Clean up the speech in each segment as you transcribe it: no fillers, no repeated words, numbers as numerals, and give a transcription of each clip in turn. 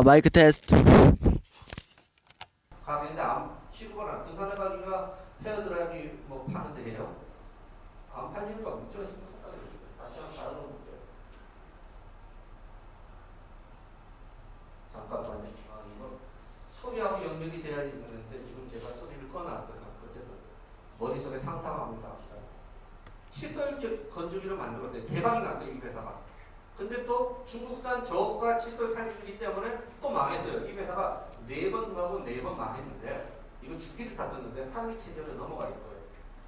마이크 테스트. 가게인데 암 취급을 안 등산해가지고 헤어드라이기 뭐 파는데 해요. 안 팔리는 거 문제가 심각하다. 다시 한번 다른 거 볼게요. 잠깐만요. 이거 소리하고 연결이 돼야 되는데 지금 제가 소리를 꺼놨어요. 어쨌든 머릿속에 상상합니다. 칫솔 건조기를 만들었어요. 대박이 났어요, 이 회사가. 근데 또 중국산 저가 칫솔 살리기 때문에 또 망했어요. 이 회사가 4번 하고 4번 망했는데 이거 주기를 다 떴는데 상위 체제로 넘어갈 거예요.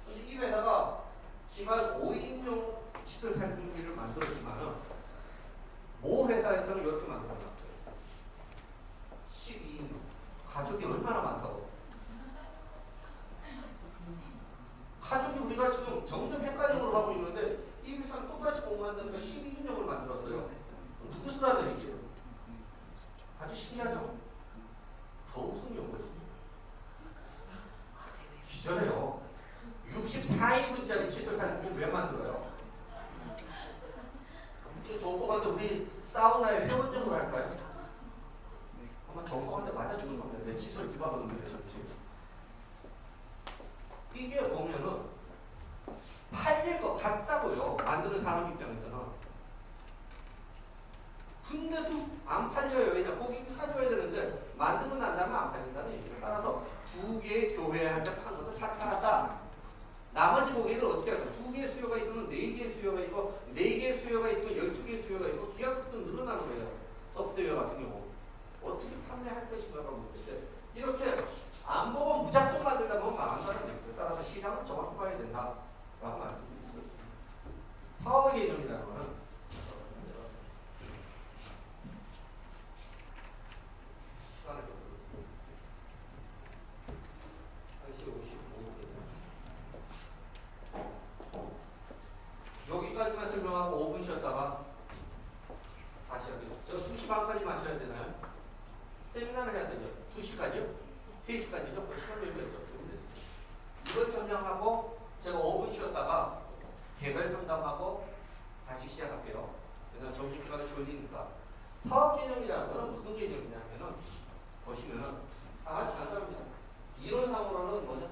근데 이 회사가 지만 5인용 칫솔 살리기를 만들었지만은 모 회사에서는 이렇게 만들어놨어요. 12인 가족이 얼마나 많다고. 가족이 우리가 지금 점점 헷갈림으로 가고 있는데 이 회사는 똑같이 공부한다는 거 12인용을 만들었어요. 누구 쓰라는 얘기예요? 아주 신기하죠? 더 우승 연구였어요. 기절해요. 64인분짜리 칫솔 사진을 왜 만들어요? 정보한테 우리 사우나에 회원증으로 할까요? 아마 정보한테 맞아 죽을 겁니다. 내 칫솔 누가 건드려요? 이게 보면은 팔릴 것 같다고요. 만드는 사람 입장에서는. 근데도 안 팔려요. 왜냐? 고객이 사줘야 되는데 만들고 난 다음에 안 팔린다는 얘기예요. 따라서 2개의 교회한테 판 것도 잘 팔았다. 나머지 고객을 어떻게 할까? 2개의 수요가 있으면 4개의 수요가 있고 4개의 수요가 있으면 12개의 수요가 있고 기하급수 늘어나는 거예요. 소프트웨어 같은 경우. 어떻게 판매할 것인가가 문제인데 이렇게 안 보고 무작정 만들다 보면 망한다는 얘기예요. 따라서 시장은 정확히 봐야 된다라고 말씀드리겠습니다. 사업의 개념이라는 거는 시간을 좀 1시 55분 여기까지만 설명하고 5분 쉬었다가 다시 하게요. 저 2시 반까지 마쳐야 되나요? 세미나를 해야 되죠. 2시까지요? 3시까지죠? 그 시간 여유였죠. 이걸 설명하고 제가 5분 쉬었다가 개별 상담하고 다시 시작할게요. 왜냐면 점심시간에 졸리니까. 사업 개념이라는 거는 무슨 개념이냐면은 보시면은 아주 간단합니다. 이론상으로는 뭐죠?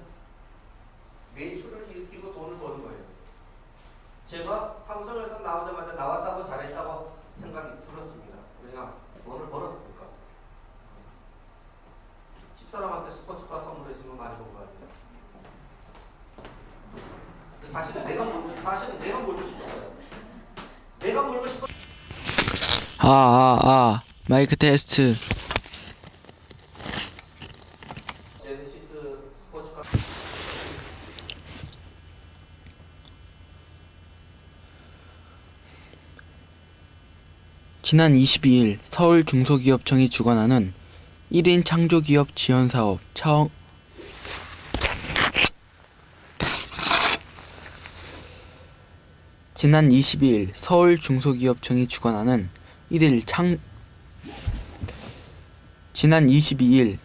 매출을 일으키고 돈을 버는 거예요. 제가 삼성에서 나오자마자 나왔다고 잘했다고 생각이 들었습니다. 왜냐? 돈을 벌었으니까. 집사람한테 스포츠카 선물했으면 많이 본 거 아니에요. 사실은 내가 몰고 싶었어요. 내가 몰고 싶어. 마이크 테스트. 제네시스 스포츠카. 지난 22일 서울 중소기업청이 주관하는 1인 창조기업 지원사업 지난 22일 서울 중소기업청이 주관하는 지난 22일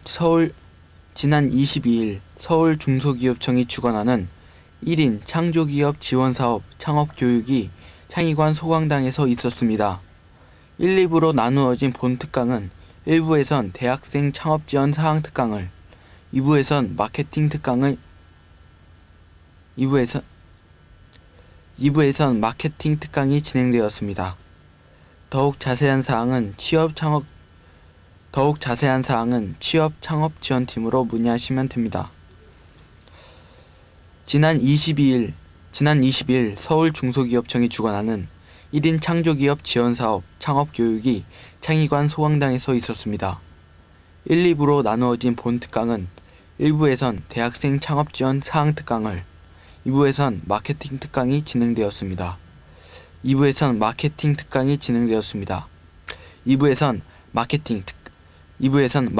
서울 중소기업청이 주관하는 1인 창조기업 지원사업 창업교육이 창의관 소강당에서 있었습니다. 1, 2부로 나누어진 본 특강은 1부에선 대학생 창업지원 사항 특강을, 2부에선 마케팅 특강을, 2부에선 마케팅 특강이 진행되었습니다. 더욱 자세한 사항은 취업 창업 지원팀으로 문의하시면 됩니다. 지난 22일 서울 중소기업청이 주관하는 1인 창조기업 지원사업 창업교육이 창의관 소강당에서 있었습니다. 1, 2부로 나누어진 본 특강은 1부에선 대학생 창업지원 사항 특강을, 2부에선 마케팅 특강이 진행되었습니다. 2부에선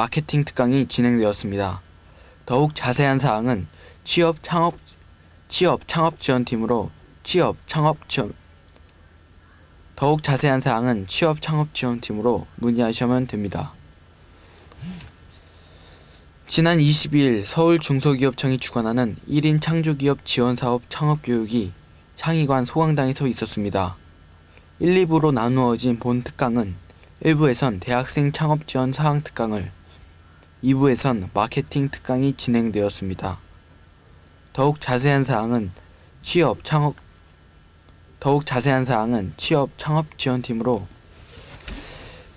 마케팅 특강이 진행되었습니다. 더욱 자세한 사항은 취업 창업 지원팀으로 문의하시면 됩니다. 지난 22일 서울 중소기업청이 주관하는 1인 창조기업 지원사업 창업교육이 창의관 소강당에서 있었습니다. 1, 2부로 나누어진 본 특강은 1부에선 대학생 창업 지원 사항 특강을, 2부에선 마케팅 특강이 진행되었습니다.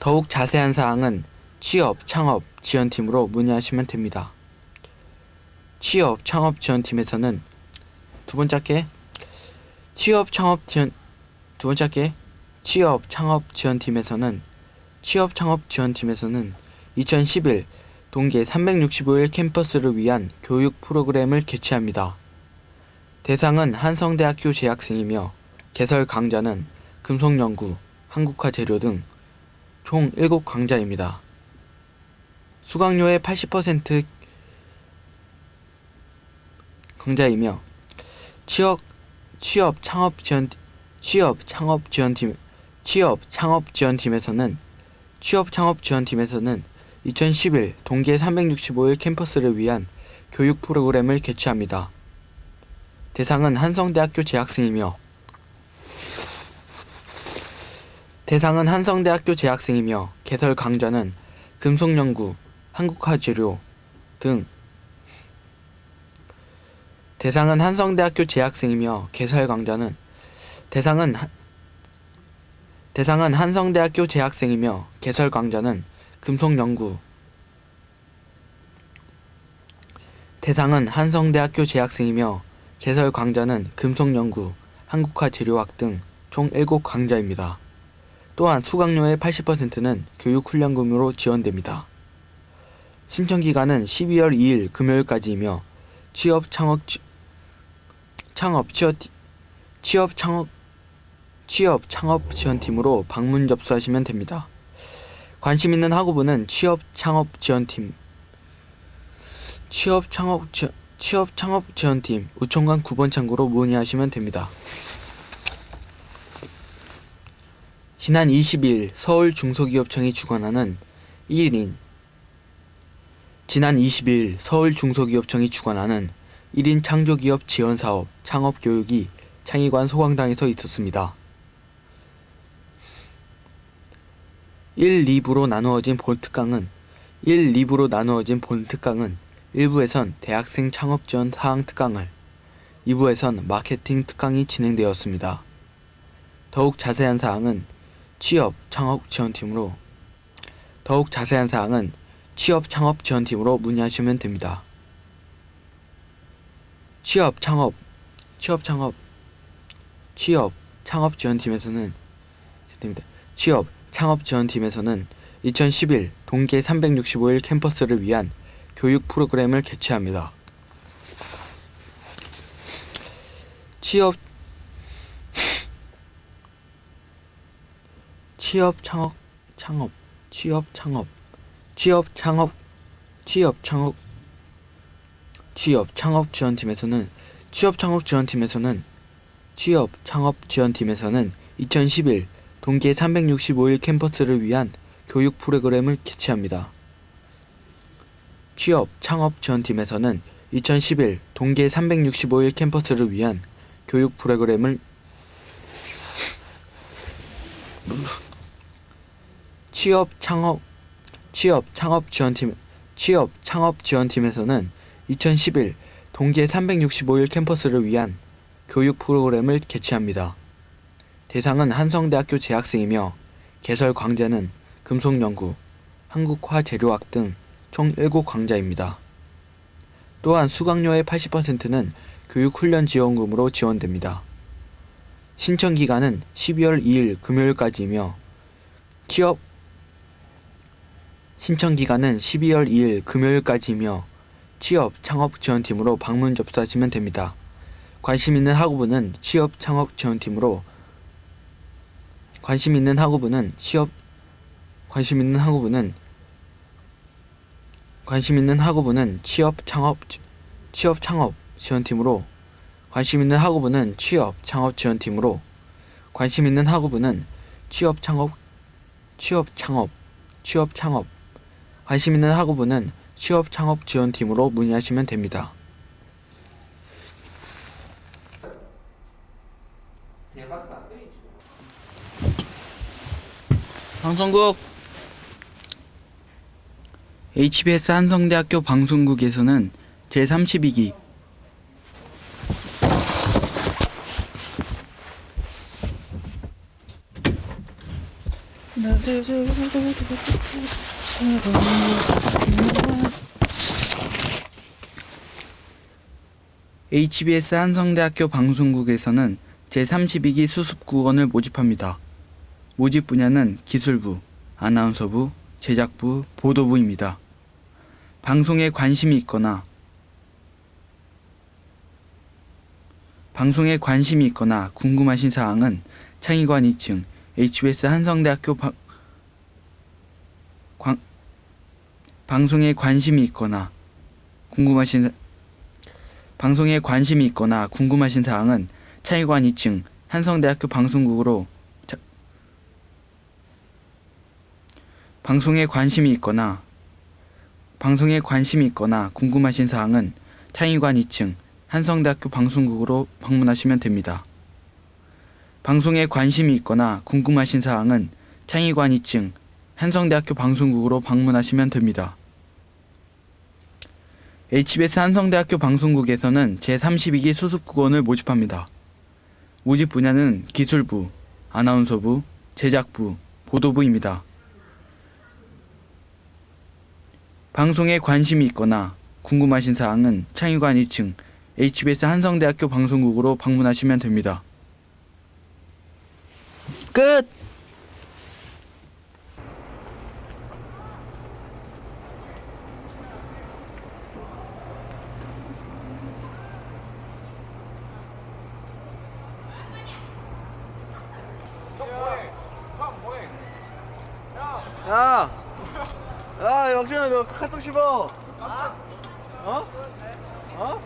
더욱 자세한 사항은 취업 창업 지원팀으로 문의하시면 됩니다. 취업 창업 지원팀에서는 취업 창업 지원팀에서는 2011 동계 365일 캠퍼스를 위한 교육 프로그램을 개최합니다. 대상은 한성대학교 재학생이며 개설 강좌는 금속연구, 한국화재료 등 총 7강좌입니다. 수강료의 80% 강좌이며 취업 창업 지원팀에서는 2011 동계 365일 캠퍼스를 위한 교육 프로그램을 개최합니다. 대상은 한성대학교 재학생이며 개설 강좌는 금속연구, 한국화재료 등 한국화재료학 등 총 7강좌입니다. 또한 수강료의 80%는 교육훈련금으로 지원됩니다. 신청기간은 12월 2일 금요일까지이며 취업 창업 지원팀으로 방문 접수하시면 됩니다. 관심 있는 학우분은 취업 창업 지원팀 우총관 9번 창구로 문의하시면 됩니다. 지난 20일 서울중소기업청이 주관하는 1인 창조기업 지원사업 창업교육이 창의관 소강당에서 있었습니다. 1, 2부로 나누어진 본 특강은 1부에선 대학생 창업지원 사항 특강을, 2부에선 마케팅 특강이 진행되었습니다. 더욱 자세한 사항은 취업 창업 지원팀으로 문의하시면 됩니다. 취업 창업 지원팀에서는 2011 동계 365일 캠퍼스를 위한 교육 프로그램을 개최합니다. 취업 창업 지원팀에서는 2011 동계 365일 캠퍼스를 위한 교육 프로그램을 개최합니다. 취업 창업 지원팀에서는 2011 동계 365일 캠퍼스를 위한 교육 프로그램을 취업 창업 지원팀에서는 2011 동계 365일 캠퍼스를 위한 교육 프로그램을 개최합니다. 대상은 한성대학교 재학생이며 개설 강좌는 금속연구, 한국화재료학 등 총 7강좌입니다. 또한 수강료의 80%는 교육훈련 지원금으로 지원됩니다. 신청기간은 12월 2일 금요일까지이며 취업 창업 지원팀으로 방문 접수하시면 됩니다. 관심 있는 학우분은 취업 창업 지원팀으로 문의하시면 됩니다. 대박 났어요, 지금. 방송국 HBS 한성대학교 방송국에서는 제32기 HBS 한성대학교 방송국에서는 제32기 수습국원을 모집합니다. 모집 분야는 기술부, 아나운서부, 제작부, 보도부입니다. 방송에 관심이 있거나 궁금하신 사항은 창의관 2층 HBS 한성대학교 방송에 관심이 있거나 궁금하신 사항은 창의관 2층 한성대학교 방송국으로 방송에 관심이 있거나 궁금하신 사항은 창의관 2층 한성대학교 방송국으로 방문하시면 됩니다. 방송에 관심이 있거나 궁금하신 사항은 창의관 2층 한성대학교 방송국으로 방문하시면 됩니다. HBS 한성대학교 방송국에서는 제32기 수습국원을 모집합니다. 모집 분야는 기술부, 아나운서부, 제작부, 보도부입니다. 방송에 관심이 있거나 궁금하신 사항은 창의관 2층 HBS 한성대학교 방송국으로 방문하시면 됩니다. 끝! 야, 야, 영준아, 너 카톡 씹어. 어? 어?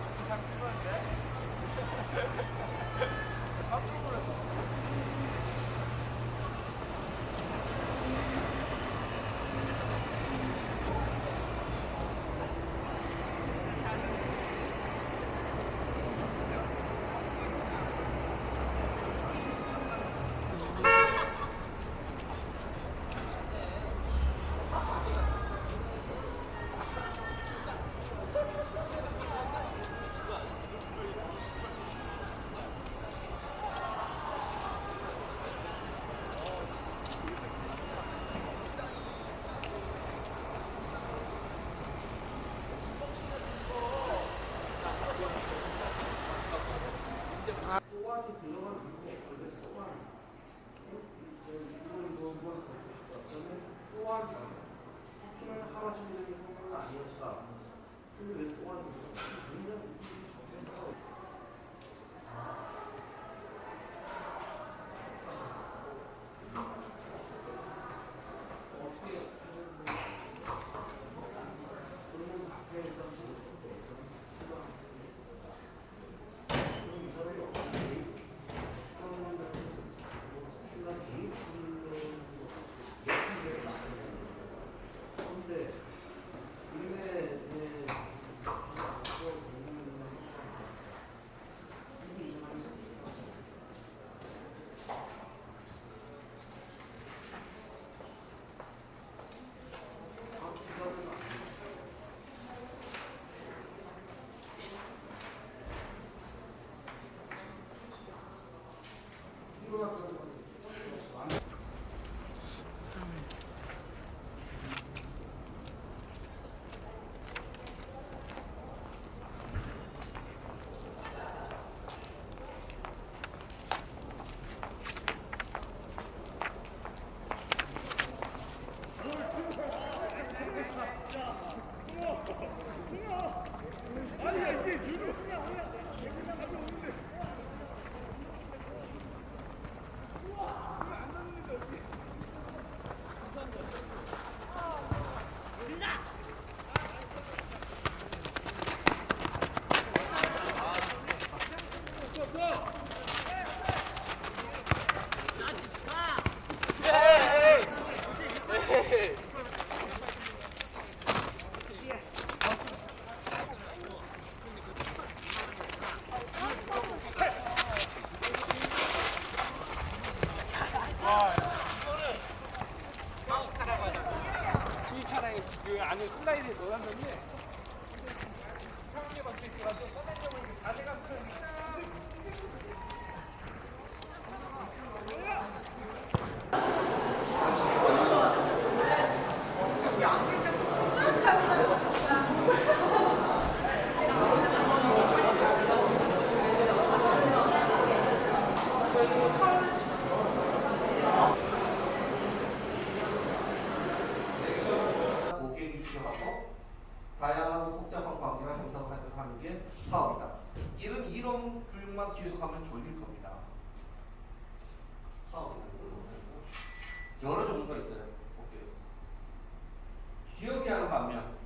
그 안에 슬라이드에 넣어놨는데 이상하게 박혀 있어가지고 꺼내려고 자세가 고객이 필요하고 다양하고 복잡한 관계가 형성하는 게 사업이다. 이런 교육만 계속하면 졸릴 겁니다. 사업이라는 건 여러 종류가 있어요. 볼게요. 기업이 하는 반면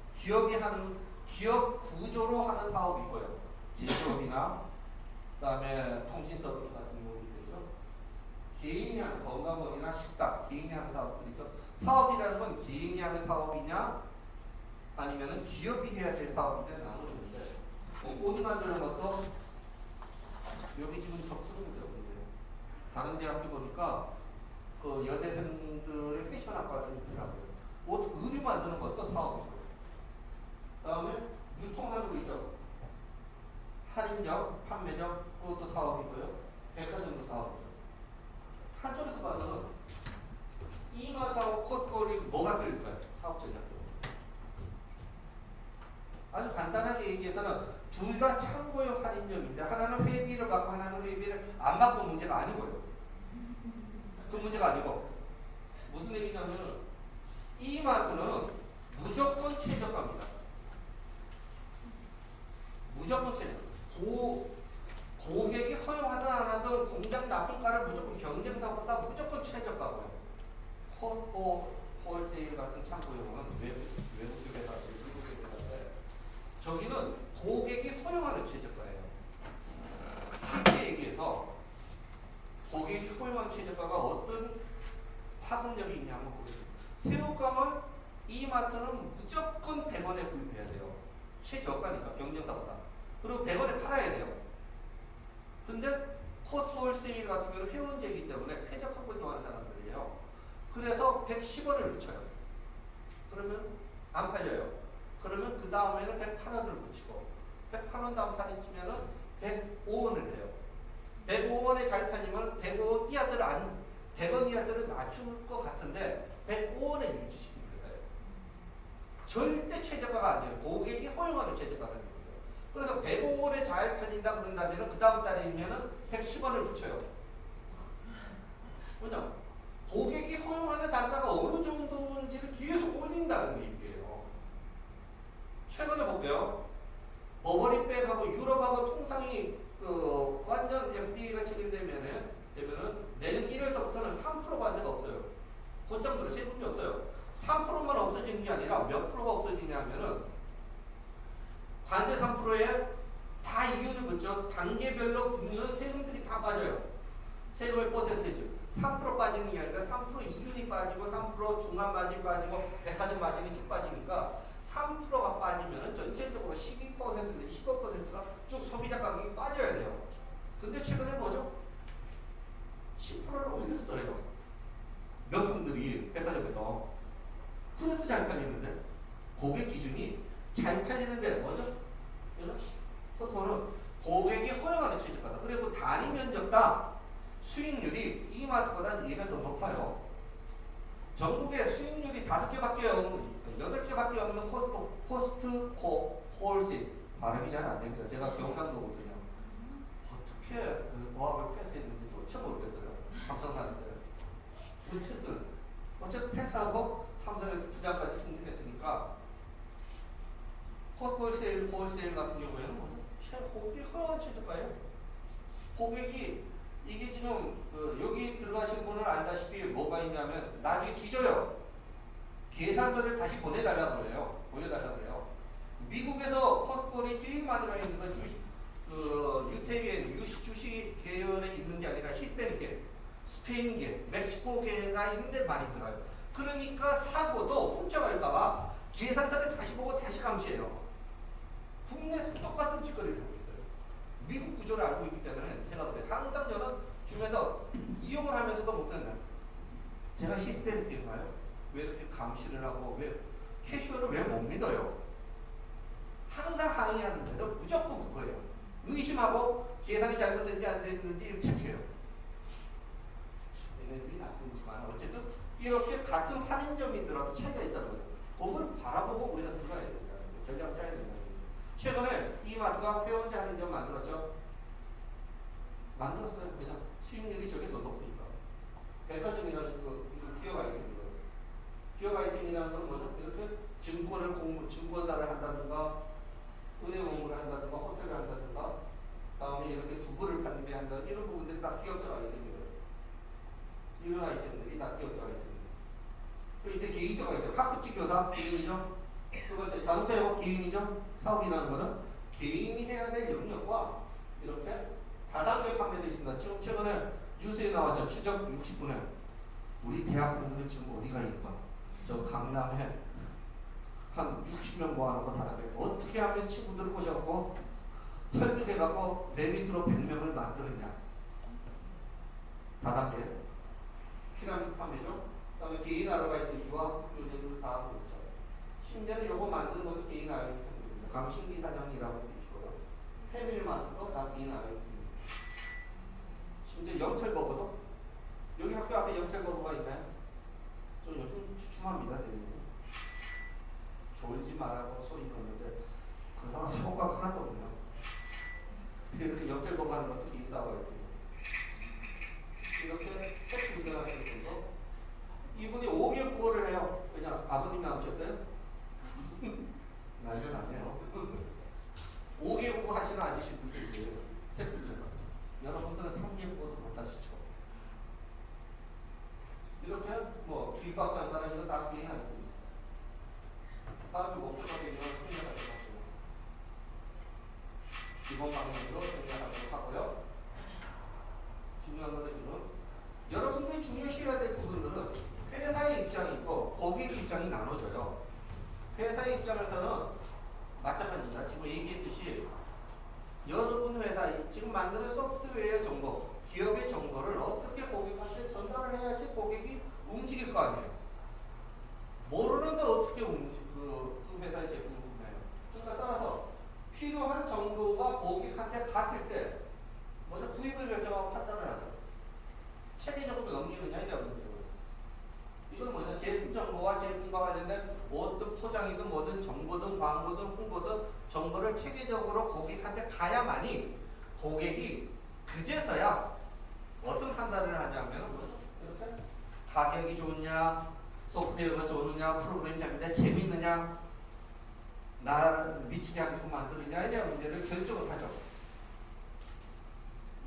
기업 구조로 하는 사업이 있고요. 제조업이나 그다음에 통신 서비스 같은 경우도 있죠. 개인이 하는 건강원이나 식당, 개인이 하는 사업들 있죠. 사업이라는 건 개인이 하는 사업이냐 아니면은 기업이 해야 될 사업이냐 나누는데 옷 만드는 것도 여기 지금 접수는 되거든요. 다른 대학교 보니까 그 여대생들의 패션학과도 있더라고요. 옷 의류 만드는 것도 사업이고 그다음에 유통하는 거 있죠. 할인점, 판매점 그것도 사업이고요. 백화점도 사업이죠. 한쪽에서 봐서는 이마트하고 코스코를 뭐가 틀릴까요? 사업 전략도. 아주 간단하게 얘기해서는 둘 다 참고용 할인점인데 하나는 회비를 받고 하나는 회비를 안 받고 문제가 아니고요. 그 문제가 아니고 무슨 얘기냐면 이마트는 무조건 최저가입니다. 무조건 최저. 고객이 허용하든 안 하든 공장 납품가를 무조건 경쟁사보다 무조건 최저가고요. 코스코, 홀세일 같은 참고용은 외국 회사, 미국 회사인데 저기는 고객이 허용하는 최저가예요. 쉽게 얘기해서 고객이 허용하는 최저가가 어떤 파급력이 있냐면 새우깡은 이마트는 무조건 100원에 구입해야 돼요. 최저가니까 경쟁사보다. 그리고 100원에 팔아야 돼요. 근데 코스코 홀세일 같은 경우는 회원제이기 때문에 쾌적한 걸 좋아하는 사람들이에요. 그래서 110원을 붙여요. 그러면 안 팔려요. 그러면 그 다음에는 108원을 붙이고 108원 다음 판에 치면은 105원을 해요. 105원에 잘 팔리면 105원 이하들은 낮출 것 같은데 105원에 유지시키는 거예요. 절대 최저가가 아니에요. 고객이 허용하는 최저가가 아니에요. 그래서 105원에 잘 팔린다 그런다면 그 다음 달이면은 110원을 붙여요. 왜냐? 고객이 허용하는 단가가 어느 정도인지를 계속 올린다는 얘기예요. 최근에 볼게요. 버버리백하고 유럽하고 통상이 완전 FTA가 진행되면은 내년 1월서부터는 3% 관세가 없어요. 그 정도로 세금이 없어요. 3%만 없어지는 게 아니라 몇 프로가 없어지냐면은 관세 3%에 다 이윤을 붙죠. 단계별로 붙는 세금들이 다 빠져요. 세금의 퍼센테이지 3% 빠지는 게 아니라 3% 이윤이 빠지고 3% 중간 마진 빠지고 백화점 마진이 쭉 빠지니까 3%가 빠지면 전체적으로 12%는 15%가 쭉 소비자 가격이 빠져야 돼요. 근데 최근에 뭐죠? 10%를 올렸어요. 명품들이 백화점에서. 그래도 잘 팔리는데 고객 기준이 잘 팔리는데 뭐죠? 그래서 고객이 허용하는 최저가다. 그리고 단위 면적당 수익률이 이마트보다 얘가 더 높아요. 전국에 수익률이 5개밖에 없는 8개밖에 없는 코스트코 홀세일 발음이 잘 안 됩니다. 제가 경상도거든요. 어떻게 그 어학을 패스했는지 도대체 모르겠어요. 감상하는데. 어쨌든 패스하고 삼성에서 부장까지 승진했으니까 홀세일 같은 경우에는 고객이 허용한 최저가예요. 고객이 이게 지금 여기 들어가신 분은 알다시피 뭐가 있냐면 나중에 뒤져요. 계산서를 다시 보내달라고 그래요. 미국에서 코스코니 제일 많이 가 있는 건 유태계 주식 계열에 있는 게 아니라 히스패닉계, 스페인계, 멕시코계가 있는 데 많이 들어요. 그러니까 사고도 훔쳐갈까봐 계산서를 다시 보고 다시 감시해요. 국내에서 똑같은 짓거리를 하고 있어요. 미국 구조를 알고 있기 때문에 제가 그래요. 항상 저는 중에서 이용을 하면서도 못 쓰는 제가 히스패닉인가요? 왜 이렇게 감시를 하고 왜 캐시어를 왜 못 믿어요? 항상 항의하는 데는 무조건 그거예요. 의심하고 계산이 잘못된지 안 됐는지 체크해요. 얘네들이 나쁜지만 어쨌든 이렇게 같은 할인점이더라도 차이가 있다는 거죠. 그걸 바라보고 우리가 들어가야 된다는 거예요. 전략 짜야 된다는 거예요. 최근에 이마트가 회원제 할인점 만들었죠. 만들었어요. 그냥 수익률이 저게 더 높으니까. 백화점이라는 이거 기업 아이템이거든요. 기업 아이템이라는 건 뭐죠? 이렇게 증권사를 한다든가, 은행 업무를 한다든가, 호텔을 한다든가, 다음에 이렇게 두부를 판매한다 이런 부분들이 다 기업적 아이템이거든요. 이런 아이템들이 다 기업적 아이템이에요. 그 이제 개인적 아이템, 학습지 교사 개인이죠. 두 번째 자동차 영업 개인이죠. 사업이라는 거는 개인이 해야 될 영역과 이렇게 다단계 판매되어 있습니다. 지금 최근에 뉴스에 나왔죠. 추적 60분에 우리 대학생들은 지금 어디 가 있는가? 저 강남에 한 60명 모아놓고 다단계 어떻게 하면 친구들 꼬셔갖고 설득해갖고 내 밑으로 100명을 만드느냐. 다단계 피라미드 판매죠. 그 다음에 개인 아르바이트 유학 교재들 다 하고 있죠. 심지어는 요거 만드는 것도 개인 아르바이트입니다. 강신기 사장이라고 있고요. 패밀리마트도 다 개인 아르바이트입니다. 심지어 영철버거도 여기 학교 앞에 영철버거가 있나요? 저 요즘 주춤합니다. 대리님. 졸지 말라고 소리 넣는데 그나마 효과가 하나도 없네요. 이렇게 영철버거 하는 것도 개인 아르바이트. 이렇게 택시 운전하시는 분도 이분이 5개월 국어를 해요. 왜냐 아버님 나오셨어요? 난리 났네요. 5개월 국어 하시는 아저씨 분들 있어요. 택시 운전사. 여러분들은 3개월 국어도 못하시죠. 이렇게 뭐 길밖에 안 가는 이거 다 개인 아닙니다. 다음에 목표가 되면 생략하도록 하고요. 기본 방향으로 생략하도록 하고요. 중요한 거는 지금 여러분들이 중요시해야 될 부분들은 회사의 입장이 있고 고객 입장이 나눠져요. 회사의 입장에서는 마찬가지입니다. 지금 얘기했듯이 여러분 회사 지금 만드는 소프트웨어 정보, 기업의 정보를 어떻게 고객한테 전달을 해야지 고객이 움직일 거 아니에요. 모르는데 어떻게 그 회사의 제품을 구매해요. 그러니까 따라서 필요한 정보가 고객한테 갔을 때 먼저 구입을 결정하고 판단을 하죠. 체계적으로 넘기느냐 이게 문제고. 이건 뭐냐? 제품 정보와 제품과 관련된 어떤 포장이든 뭐든 정보든 광고든 홍보든 정보를 체계적으로 고객한테 가야만이 고객이 그제서야 어떤 판단을 하냐면 이렇게 가격이 좋으냐, 소프트웨어가 좋으냐, 프로그램이 재밌느냐, 나를 미치게 하게끔 만드느냐에 대한 문제를 결정을 하죠.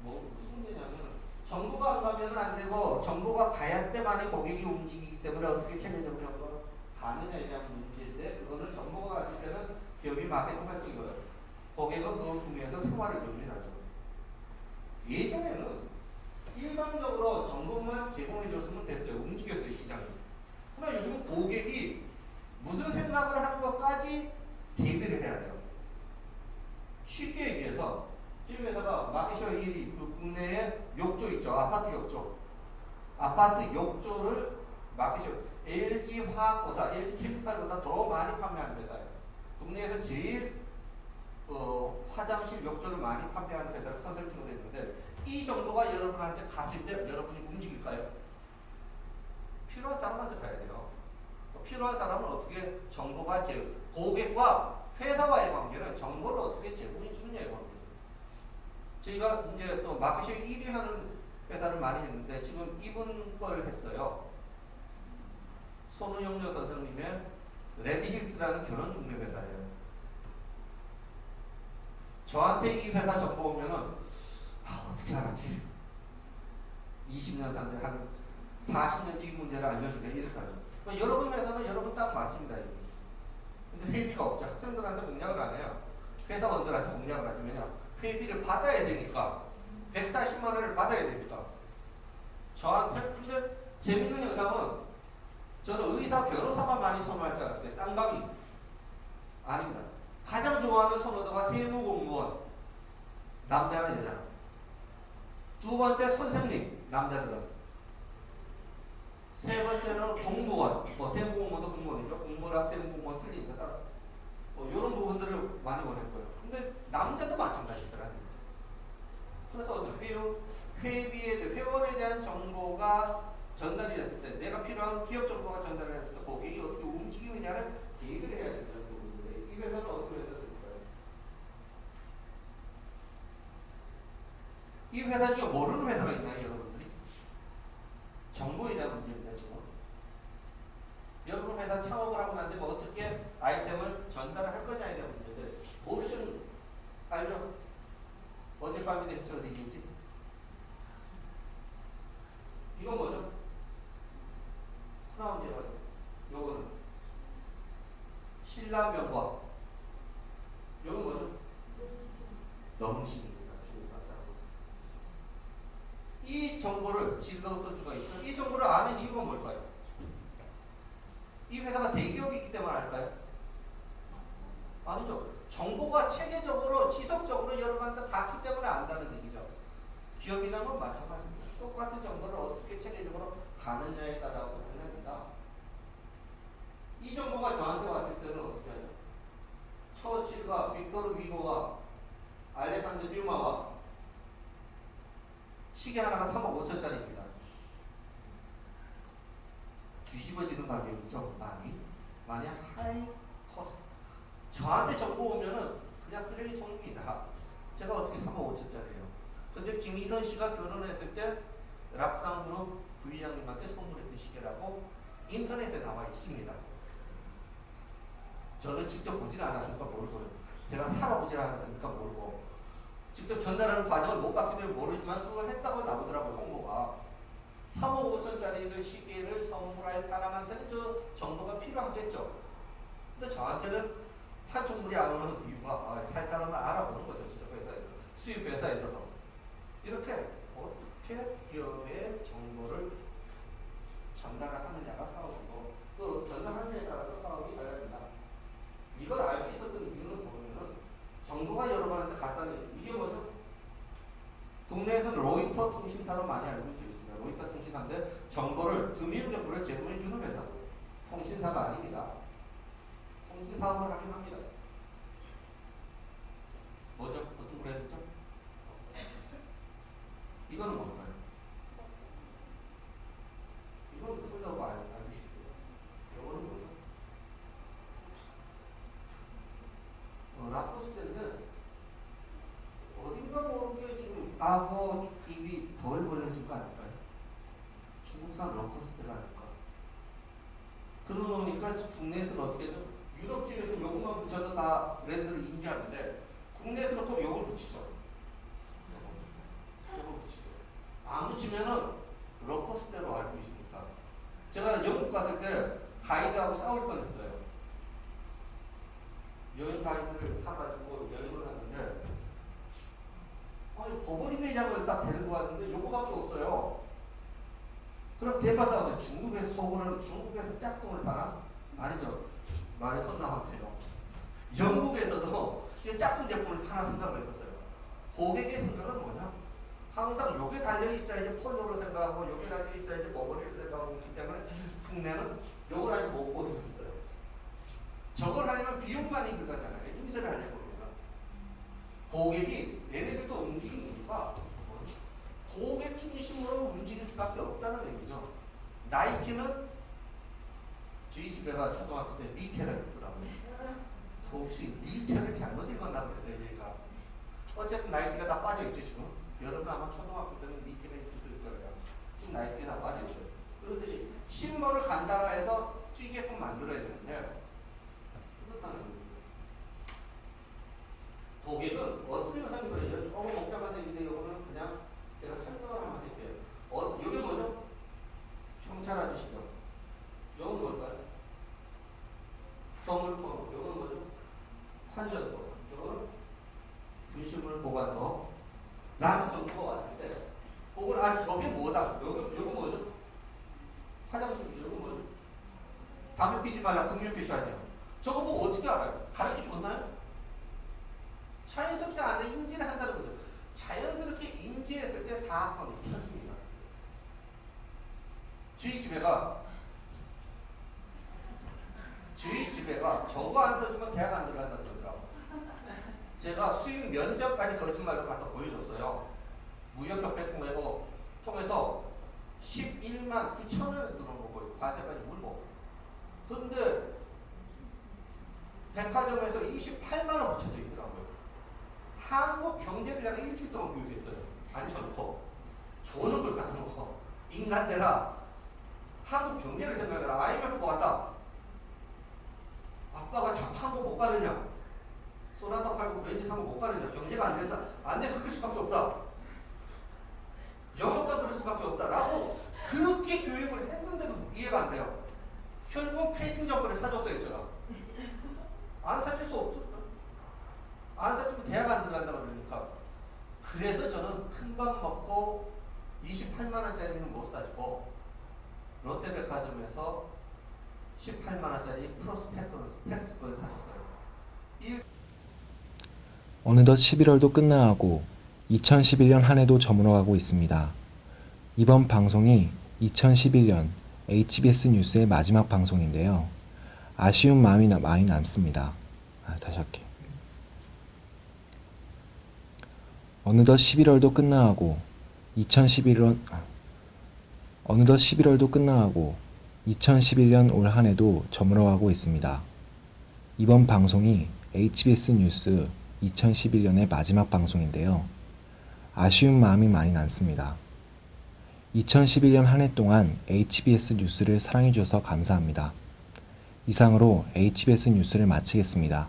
뭐 무슨 문제냐면 정보가 안 가면 안 되고 정보가 가야 때만이 고객이 움직이기 때문에 어떻게 체계적으로 가느냐에 대한 문제인데 그거는 정보가 갔을 때는 기업이 마케팅 활동이고요. 고객은 그걸 구매해서 생활을 용인하죠. 예전에는 일반적으로 정보만 제공해 줬으면 됐어요. 움직였어요 시장이. 그러나 요즘은 고객이 무슨 생각을 하는 것까지 대비를 해야 돼요. 쉽게 얘기해서 지금 회사가 마켓쉐어 1위 그 국내에 욕조 있죠. 아파트 욕조. 아파트 욕조를 마켓쉐어 LG화학보다 LG케미칼보다 더 많이 판매하는 회사예요. 국내에서 제일 화장실 욕조를 많이 판매하는 회사를 컨설팅을 했는데 이 정도가 여러분한테 갔을 때 여러분이 움직일까요? 필요한 사람한테 가야 돼요. 필요한 사람은 어떻게 정보가 고객과 회사와의 관계는 정보를 어떻게 제공해 주느냐의 관계입니다. 저희가 이제 또 마켓쉐어 1위 하는 회사를 많이 했는데 지금 이분 걸 했어요. 손우영녀 선생님의 레디힐스라는 결혼 중매 회사예요. 저한테 이 회사 정보 오면은 어떻게 알았지? 20년 산데 한 40년 뒤 문제를 알려주네 이렇게 하죠. 그러니까 여러분 회사는 여러분 딱 맞습니다. 근데 회비가 없죠. 학생들한테 공략을 안 해요. 회사원들한테 공략을 하시면요. 회비를 받아야 되니까 140만 원을 받아야 됩니다. 저한테 근데 재밌는 현상은 저는 의사 변호사만 많이 선호할 줄 알았어요. 쌍방이 아닙니다. 가장 좋아하는 선호도가 세무공무원 남자나 여자. 두 번째 선생님 남자들은. 세 번째는 공무원. 뭐 세무공무원도 공무원이죠. 공무원이랑 세무공무원 정보가 기업 정보가 전달을 했을 때 고객이 어떻게 움직이느냐를 계획을 해야 된다는 부분인데 이 회사는 어떻게 해서 될까요? 이 회사 중에 모르는 회사가 있나요, 여러분들이? 정보에 대한 문제입니다, 지금. 여러분 회사 창업을 하고 난 뒤에 어떻게 아이템을 전달을 할 거냐에 대한 문제인데 모르시는 알죠? 어젯밤인데 저 얘기했지? 이건 뭐죠? 크라운 제거. 요거는 신라 명과. 요건 뭐죠? 명식입니다. 이 정보를 질러서 주가 있죠. 이 정보를 아는 이유가 뭘까요? 이 회사가 대기업이기 때문에 알까요? 아니죠. 정보가 체계적으로 지속적으로 여러분한테 닿기 때문에 안다는 얘기죠. 기업이라는 건 마찬가지입니다. 똑같은 정보를 어떻게 체계적으로 가느냐에 따라서 달라집니다. 이 정보가 저한테 왔을 때는 어떻게 하죠? 처칠과 빅토르 위고와 알레산드 듀마와 시계 하나가 3억 5천짜리입니다. 뒤집어지는 가격이죠. 만약 하이 커스 저한테 정보 오면은 그냥 쓰레기통입니다. 제가 어떻게 3억 5천짜리예요. 근데 김희선 씨가 결혼했을 때 락상그룹 부회장님한테 선물했던 시계라고 인터넷에 나와 있습니다. 저는 직접 보질 않았으니까 모르고요. 제가 살아보질 않았으니까 모르고 직접 전달하는 과정을 못 봤기 때문에 모르지만 그걸 했다고 나오더라고요. 홍보가 3억 5천짜리를 시계를 선물할 사람한테는 저 정보가 필요하겠죠. 근데 저한테는 한총물이 안 오는 이유가 살 사람을 알아보는 거죠. 저 회사에서 수입 회사에서도 이렇게 어떻게 기업의 정보를 전달을 하느냐가 사업이고 또 전달하느냐에 따라서 사업이 달라진다. 이걸 알 수 있었던 이유는 보면은 정보가 여러분한테 갔다는 이게 뭐죠? 국내에서는 로이터 통신사로 많이 알고 있습니다. 로이터 통신사인데 정보를 금융정보를 제공해 주는 회사 통신사가 아닙니다. 통신사업을 하긴 합니다. 뭐죠? 어떤 걸 했죠? 이거는 뭘까요? 이건 풀려고 알고 싶고요. 이거는 뭐죠? 라코스테인데 어딘가 모르게 지금 악어 입이 덜 벌려진 거 아닐까요? 중국산 라코스테가 아닐까? 그러고 보니까 국내에서는 어떻게 해도 유럽집에서 요것만 붙여도 다 브랜드를 인지하는데 국내에서는 꼭 요걸 붙이죠. 요걸 붙이죠. 안 붙이면은 러커스대로 알고 있으니까. 제가 영국 갔을 때 가이드하고 싸울 뻔했어요. 여행 가이드를 사가지고 여행을 하는데 아니 버버리 매장을 딱 데리고 왔는데 요거밖에 없어요. 그럼 대파 싸우세요. 중국에서 소고는 중국에서 짝꿍을 파나? 아니죠. 말이 헛나왔대요. 영국에서도 짝꿍 제품을 파나 생각을 했었어요. 고객의 생각은 뭐냐? 항상 요게 달려 있어야지 폴로로 생각하고 요게 달려 있어야지 버버리를 생각하고 있기 때문에 국내는 요걸 아직 못 보여줬어요. 저걸 하려면 비용만이 들어가잖아요. 인쇄를 하려고 그러면. 고객이 얘네들도 움직이는 이유가 고객 중심으로 움직일 수밖에 없다는 얘기죠. 나이키는 저희 집에가 초등학교 때 니케를 했더라고요. 혹시 니체를 잘못 읽었나 그랬어요, 얘가. 어쨌든 나이키가 다 빠져있죠, 지금. 여러분 아마 초등학교 때는 니케가 있었을 거예요. 지금 나이키가 다 빠져있어요. 그렇듯이 심벌을 간단화해서 튀게끔 만들어야 되는데 그렇다는 거예요. 고객은 어떻게 생각을 해요? 조금 복잡한 얘기인데 이거는 그냥 제가 설명을 한번 할게요. 이게 뭐죠? 경찰 아저씨죠. 이건 뭘까요? 선물포. 이건 뭐죠? 환전소. 이건 분실물 보관소. 라는 정보가 왔을 때, 혹은 저게 뭐다? 요거 뭐죠? 화장실이죠. 요거 뭐죠? 담배 피지 말라 금융 표시해야 돼요. 저거 뭐 어떻게 알아요? 가르쳐 줬나요? 자연스럽게 안에 인지를 한다는 거죠. 자연스럽게 인지했을 때 사건이 터집니다. 저희 집에가 저거 안 써주면 대학 안 들어간다는 거더라고. 제가 수입 면접까지 거짓말로 갖다 보여줬어요. 무역협회 통해서 11만 9천 원을 들어온 거고 과세까지 근데 백화점에서 28만 원 붙여져 있더라고요. 한국 경제를 내가 일주일 동안 교육했어요. 앉혀놓고 조는 걸 갖다 놓고 인간대라. 한국 경제를 생각해라. IMF 왔다. 아빠가 자판도 못 바르냐? 소나타 팔고 브랜치 사고 못 바르냐? 경제가 안 된다. 안 돼서 그럴 수밖에 없다. 영업사 그럴 수밖에 없다라고 그렇게 교육을 했는데도 이해가 안 돼요. 결국 패딩 점퍼를 사줬어요, 제가. 안 사줄 수 없죠. 안 사주면 대학 안 들어간다 그러니까. 그래서 저는 큰 밥 먹고 28만 원짜리는 못 사주고 롯데백화점에서 18만 원짜리 프로스펙스권을 사줬어요. 어느덧 11월도 끝나가고 2011년 한 해도 저물어가고 있습니다. 이번 방송이 2011년 HBS 뉴스의 마지막 방송인데요. 아쉬운 마음이 많이 남습니다. 다시 할게. 어느덧 11월도 끝나가고 2011년 올 한 해도 저물어가고 있습니다. 이번 방송이 HBS 뉴스 2011년의 마지막 방송인데요. 아쉬운 마음이 많이 남습니다. 2011년 한 해 동안 HBS 뉴스를 사랑해주셔서 감사합니다. 이상으로 HBS 뉴스를 마치겠습니다.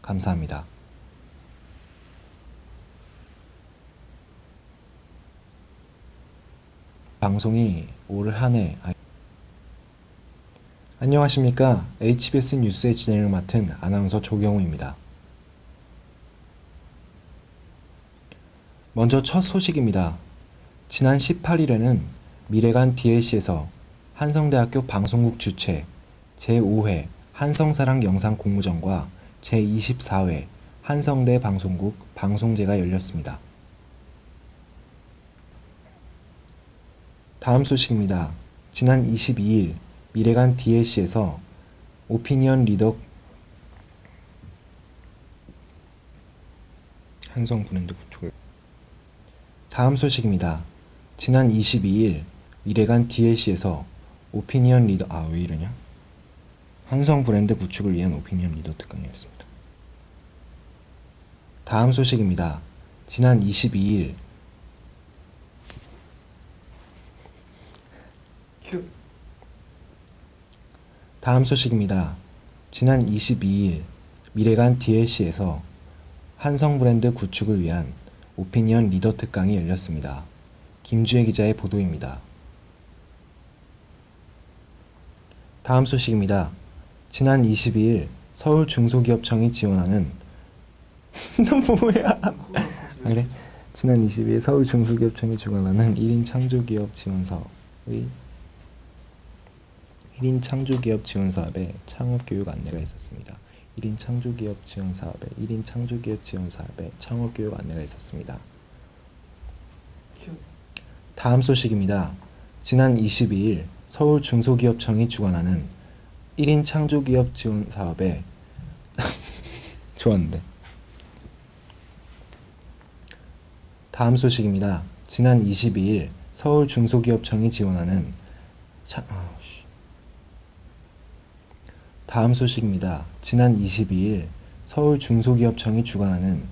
감사합니다. 방송이 올 한 해 안녕하십니까. HBS 뉴스의 진행을 맡은 아나운서 조경우입니다. 먼저 첫 소식입니다. 지난 18일에는 미래관 DLC에서 한성대학교 방송국 주최 제5회 한성사랑 영상공모전과 제24회 한성대 방송국 방송제가 열렸습니다. 다음 소식입니다. 지난 22일 미래관 DLC에서 오피니언 리더 한성 브랜드 구축을 다음 소식입니다. 지난 22일 미래관 DLC에서 오피니언 리더 왜 이러냐? 한성 브랜드 구축을 위한 오피니언 리더 특강이었습니다. 다음 소식입니다. 지난 22일 다음 소식입니다. 지난 22일 미래관 DLC에서 한성 브랜드 구축을 위한 오피니언 리더 특강이 열렸습니다. 김주혜 기자의 보도입니다. 다음 소식입니다. 지난 22일 서울 중소기업청이 지원하는 너 뭐야? 그래? 지난 22일 서울 중소기업청이 지원하는 1인 창조기업 지원 사업의 1인 창조기업 지원 사업에 창업교육 안내가 있었습니다. 1인 창조기업 지원 사업에 창업교육 안내가 있었습니다. 다음 소식입니다. 지난 22일 서울 중소기업청이 주관하는 1인 창조기업 지원 사업에 좋았는데. 다음 소식입니다. 지난 22일 서울 중소기업청이 지원하는 다음 소식입니다. 지난 22일 서울 중소기업청이 주관하는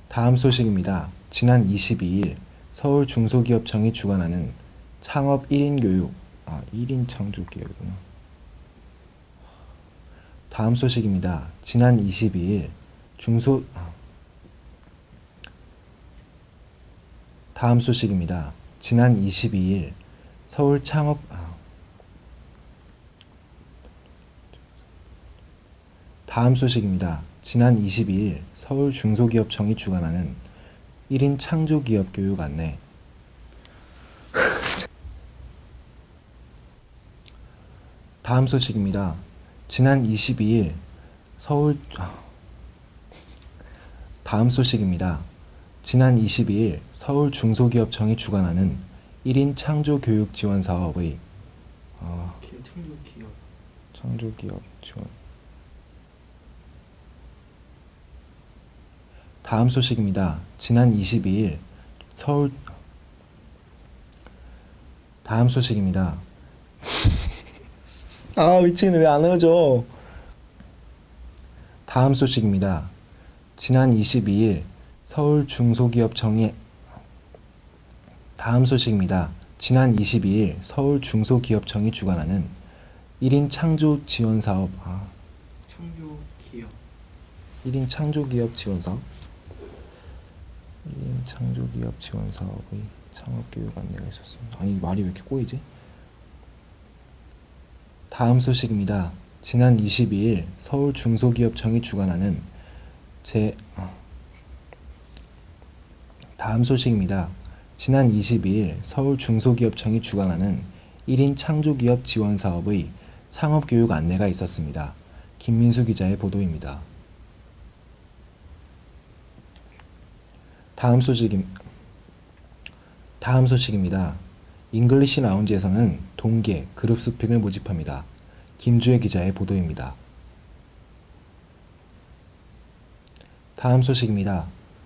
다음 소식입니다. 지난 22일 서울 중소기업청이 주관하는 창업 1인 교육 1인 창조기업이구나. 다음 소식입니다. 지난 22일 다음 소식입니다. 지난 22일 서울 창업 다음 소식입니다. 지난 22일 서울 중소기업청이 주관하는 1인 창조기업 교육 안내 다음 소식입니다. 지난 22일 다음 소식입니다. 지난 22일 서울 중소기업청이 주관하는 1인 창조교육 지원 사업의 창조기업 지원 다음 소식입니다. 지난 22일 서울 다음 소식입니다. 아 미친 왜 안 해줘. 다음 소식입니다. 지난 22일 서울 중소기업청이 다음 소식입니다. 지난 22일 서울 중소기업청이 주관하는 1인 창조 지원 사업 창조 기업 1인 창조기업 지원 사업 1인 창조기업 지원 사업의 창업교육 안내가 있었습니다. 아니 말이 왜 이렇게 꼬이지? 다음 소식입니다. 지난 22일 서울 중소기업청이 주관하는 다음 소식입니다. 지난 22일 서울 중소기업청이 주관하는 1인 창조기업 지원 사업의 창업교육 안내가 있었습니다. 김민수 기자의 보도입니다. 다음 소식입니다. 잉글리시 라운지에서는 동계 그룹 스픽을 모집합니다. 김주혜 기자의 보도입니다. 다음 소식입니다.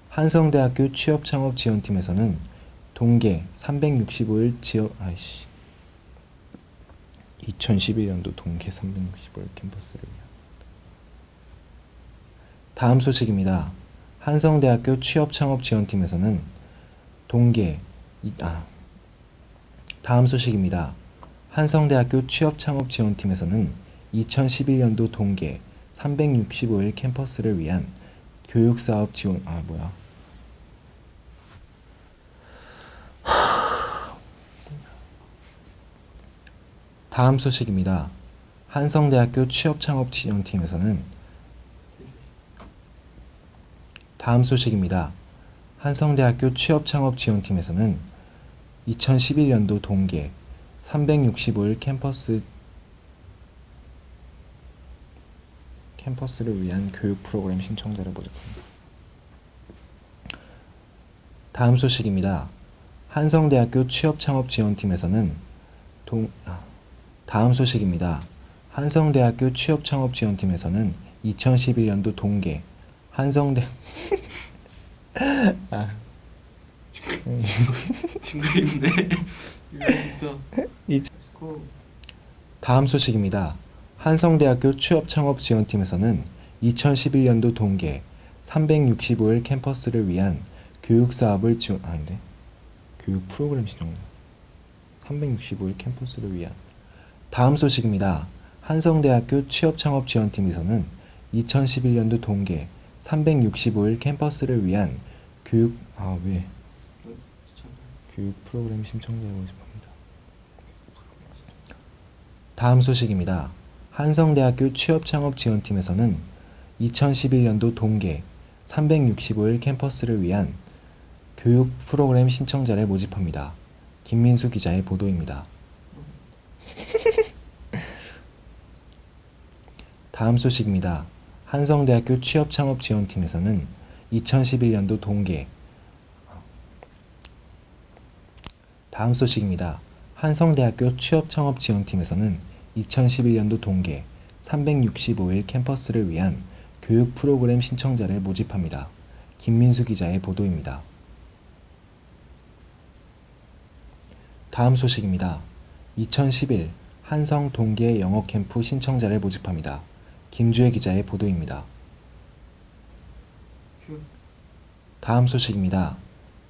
한성대학교 취업창업 지원팀에서는 동계 365일 2011년도 동계 365일 캠퍼스를 위한 다음 소식입니다. 한성대학교 취업창업 지원팀에서는 다음 소식입니다. 한성대학교 취업창업 지원팀에서는 2011년도 동계 365일 캠퍼스를 위한 교육사업 지원 다음 소식입니다. 한성대학교 취업창업 지원팀에서는 한성대학교 취업창업 지원팀에서는 2011년도 동계 365일 캠퍼스를 위한 교육 프로그램 신청자를 모집합니다. 다음 소식입니다. 한성대학교 취업창업 지원팀에서는 다음 소식입니다. 한성대학교 취업창업 지원팀에서는 2011년도 동계 한성대 친구 있네. 이거 있어. 다음 소식입니다. 한성대학교 취업창업 지원팀에서는 2011년도 동계 365일 캠퍼스를 위한 교육 프로그램 신청 365일 캠퍼스를 위한 다음 소식입니다. 한성대학교 취업창업 지원팀에서는 2011년도 동계 365일 캠퍼스를 위한 교육 프로그램 신청자를 모집합니다. 다음 소식입니다. 한성대학교 취업창업 지원팀에서는 2011년도 동계 365일 캠퍼스를 위한 교육 프로그램 신청자를 모집합니다. 김민수 기자의 보도입니다. 다음 소식입니다. 한성대학교 취업창업 지원팀에서는 2011년도 동계 다음 소식입니다. 한성대학교 취업창업 지원팀에서는 2011년도 동계 365일 캠퍼스를 위한 교육 프로그램 신청자를 모집합니다. 김민수 기자의 보도입니다. 다음 소식입니다. 2011 한성 동계 영어 캠프 신청자를 모집합니다. 김주혜 기자의 보도입니다. 다음 소식입니다.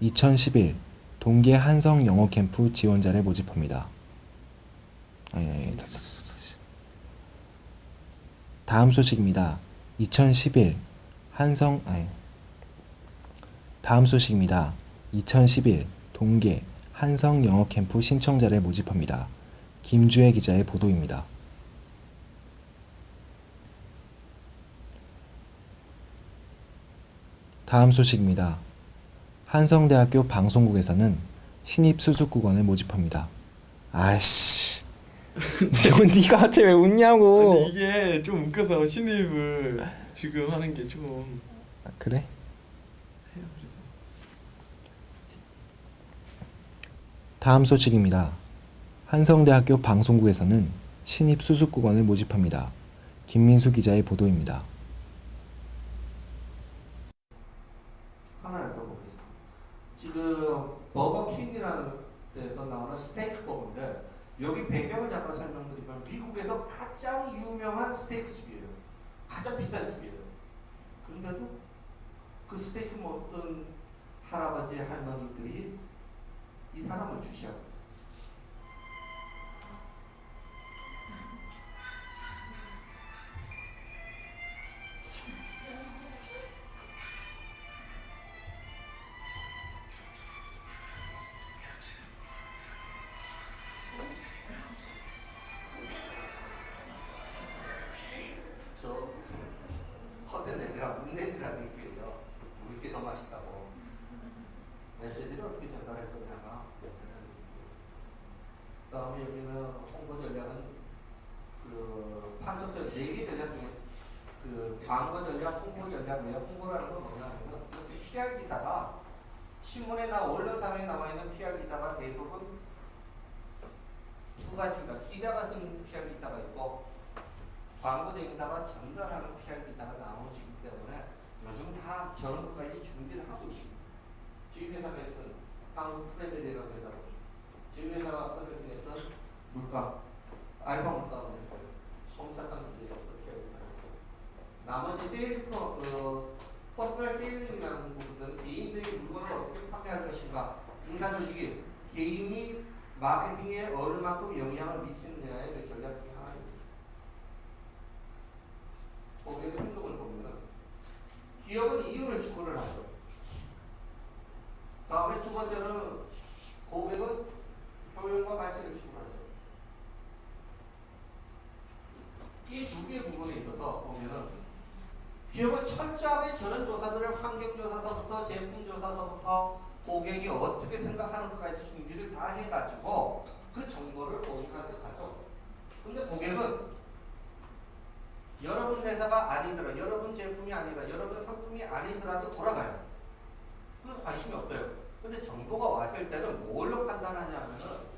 2011 동계 한성 영어 캠프 지원자를 모집합니다. 다음 소식입니다. 2011 다음 소식입니다. 2011 동계 한성 영어 캠프 신청자를 모집합니다. 김주혜 기자의 보도입니다. 다음 소식입니다. 한성대학교 방송국에서는 신입 수습국원을 모집합니다. 아이씨, 너 네가 갑자기 왜 웃냐고. 아니 이게 좀 웃겨서 신입을 지금 하는 게 좀 그래? 해요. 그래서 다음 소식입니다. 한성대학교 방송국에서는 신입 수습국원을 모집합니다. 김민수 기자의 보도입니다. 하나를 더 보겠습니다. 지금 버거킹이라는 데서 나오는 스테이크 버거인데 여기 배경을 잠깐 설명드리면 미국에서 가장 유명한 스테이크 집이에요. 가장 비싼 집이에요. 근데도 그 스테이크 먹던 할아버지 할머니들이 이 사람을 주시하고 있어요. 저 허드네드라 문네드라는 얘기예요. 우리 게 더 맛있다고. 메시지를 어떻게 전달할 거냐가 그다음에 여기는 홍보 전략은 그 판촉 전략 4개 전략 중에 그 광고 전략, 홍보 전략이에요. 홍보라는 건 뭐냐면 이렇게 PR 기사가 신문에나 언론사에 나와 있는 PR 기사가 대부분 두 가지입니다. 기자가 쓴 PR 기사가 있고 광고 대행사가 전달하는 PR 기사가 나오시기 때문에 요즘 다 저런 것까지 준비를 하고 있습니다. 지금 회사가 했던 한국 프레벨이라고 회사고 지금 회사가 아까 했던 물가 알바 물가가 있고요. 솜사탕 문제가 그렇게 하고 나머지 세일 퍼스널 세일링이라는 부분들은 개인들이 물건을 어떻게 판매할 것인가 인사 조직이 개인이 마케팅에 얼마만큼 영향을 미치느냐의 그 전략 중에 하나 있습니다. 거기에 행동을 보면 기업은 이윤을 추구를 하죠. 다음에 두 번째는 고객은 효용과 가치를 추구하죠. 이 두 개의 부분에 있어서 보면은 기업은 철저하게 저런 조사들을 환경조사서부터 제품조사서부터 고객이 어떻게 생각하는 것까지 준비를 다 해가지고 그 정보를 고객한테 가죠. 근데 고객은 여러분 회사가 아니더라, 여러분 제품이 아니다, 여러분 상품이 아니더라도 돌아가요. 그래서 관심이 없어요. 근데 정보가 왔을 때는 뭘로 판단하냐면은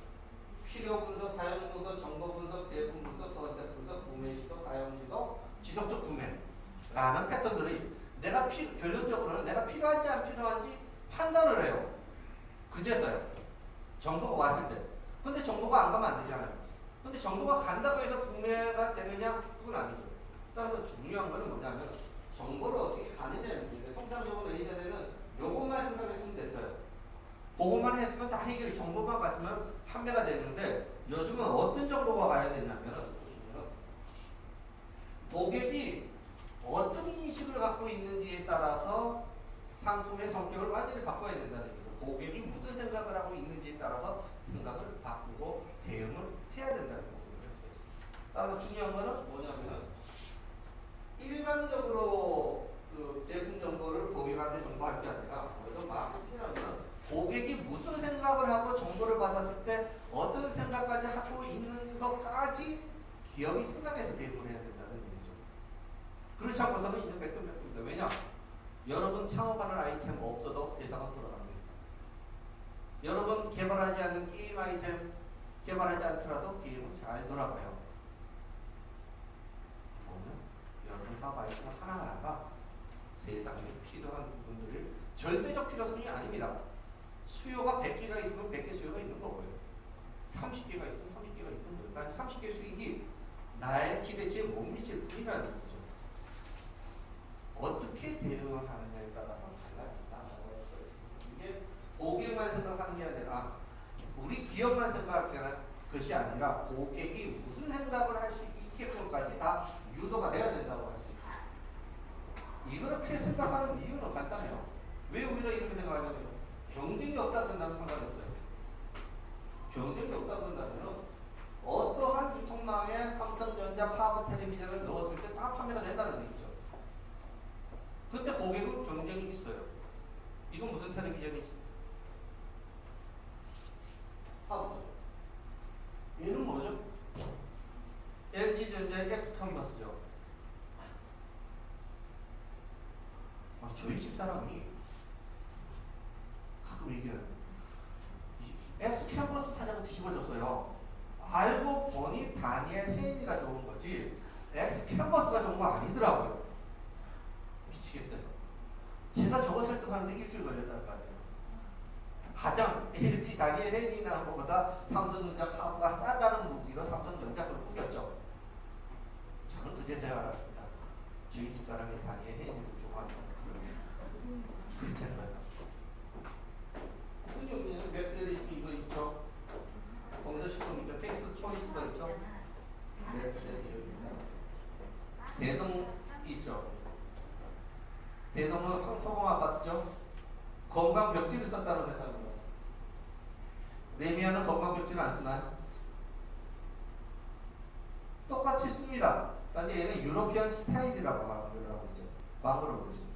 필요 분석, 사용 분석, 정보 분석, 제품 분석, 선택 분석, 구매 시도, 사용 시도, 지속적 구매라는 패턴들이 결론적으로는 내가 필요한지 안 필요한지 판단을 해요. 그제서요. 정보가 왔을 때. 근데 정보가 안 가면 안 되잖아요. 근데 정보가 간다고 해서 구매가 되느냐? 그건 아니죠. 따라서 중요한 거는 뭐냐면 정보를 어떻게 가느냐는 문제예요. 통상적으로 예전에는 요것만 생각했으면 됐어요. 그것만 했으면 다 해결이 정보만 갔으면 판매가 됐는데 요즘은 어떤 정보가 가야 되냐면은 고객이 어떤 인식을 갖고 있는지에 따라서 상품의 성격을 완전히 바꿔야 된다는 거죠. 고객이 무슨 생각을 하고 있는지에 따라서 생각을 바꾸고 대응을 해야 된다는 거거든요. 따라서 중요한 거는 뭐냐면은 일반적으로 그 제품 정보를 고객한테 정보할 게 아니라 오히려 마케팅이라면 고객이 무슨 생각을 하고 정보를 받았을 때 어떤 생각까지 하고 있는 것까지 기업이 생각해서 대응을 해야 된다는 얘기죠. 그렇지 않고서는 이제 백분백분입니다. 왜냐? 여러분 창업하는 아이템 없어도 세상은 돌아갑니다. 여러분 개발하지 않는 게임 아이템 개발하지 않더라도 게임은 잘 돌아가요. 여러분 사업 아이템 하나하나가 세상에 필요한 부분들을 절대적 필요성이 아닙니다. 수요가 100개가 있으면 100개 수요가 있는 거고요. 30개가 있으면 30개가 있는 거예요. 그러니까 30개 수익이 나의 기대치에 못 미칠 뿐이라는 거죠. 어떻게 대응을 하느냐에 따라서 달라진다라고 했어요. 이게 고객만 생각하는 게 아니라 우리 기업만 생각하는 것이 아니라 고객이 무슨 생각을 할 수 있게끔까지 다 유도가 돼야 된다고 할 수 있어요. 이렇게 생각하는 이유는 간단해요. 왜 우리가 이렇게 생각하냐면 경쟁이 없다 된다면 상관이 없어요. 경쟁이 없다 된다면 어떠한 유통망에 삼성전자 파워 텔레비전을 넣었을 때 다 판매가 된다는 얘기죠. 근데 고객은 경쟁이 있어요. 이건 무슨 텔레비전이지? 파워죠. 얘는 뭐죠? LG전자의 엑스컴버스죠. 저희 집사람이 가끔 얘기해요. 엑스컴버스 사자가 뒤집어졌어요. 알고 보니 다니엘 헤인이가 좋은 거지 엑스컴버스가 좋은 거 아니더라고요. 미치겠어요. 제가 저거 설득하는데 일주일 걸렸다는 거 아니에요. 가장 LG 다니엘 헤인이 나온 것보다 삼성전자 파워가 싸다는 대동 있죠. 대동은 황토봉 아파트죠. 건강 벽지를 썼다고 했다는 거예요. 레미안은 건강 벽지를 안 쓰나요? 똑같이 씁니다. 그런데 얘는 유러피안 스타일이라고 광고를 하고 있죠. 광고를 보고 있습니다.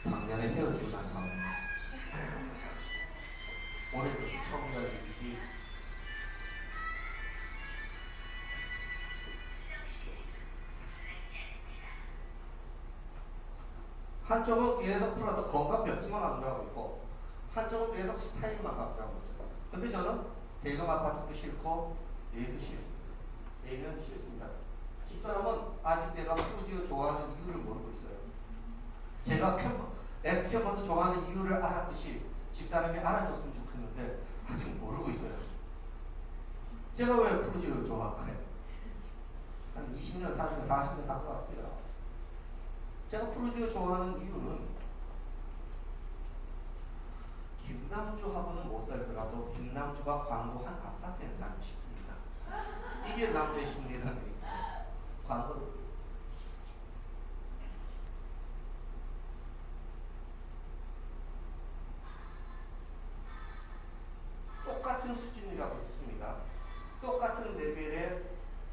작년에 헤어지고 난 다음에 올해도 처음이라 일이지. 한쪽은 계속 풀어도 건강 벽지만 강조하고 있고 한쪽은 계속 스타일만 강조하고 있죠. 근데 저는 대동 아파트도 싫고 얘도 싫습니다. 얘는 싫습니다. 집사람은 아직 제가 푸르지오 좋아하는 이유를 모르고 있어요. 제가 엑스캠퍼스 좋아하는 이유를 알았듯이 집사람이 알아줬으면 좋겠는데 아직 모르고 있어요. 제가 왜 푸르지오를 좋아할까요? 한 20년, 30년, 40년 산 것 같습니다. 제가 푸르지오 좋아하는 이유는 김남주하고는 못 살더라도 김남주가 광고한 아파트에 살고 싶습니다. 이게 남자의 심리라는 얘기죠. 광고를 똑같은 수준이라고 했습니다. 똑같은 레벨의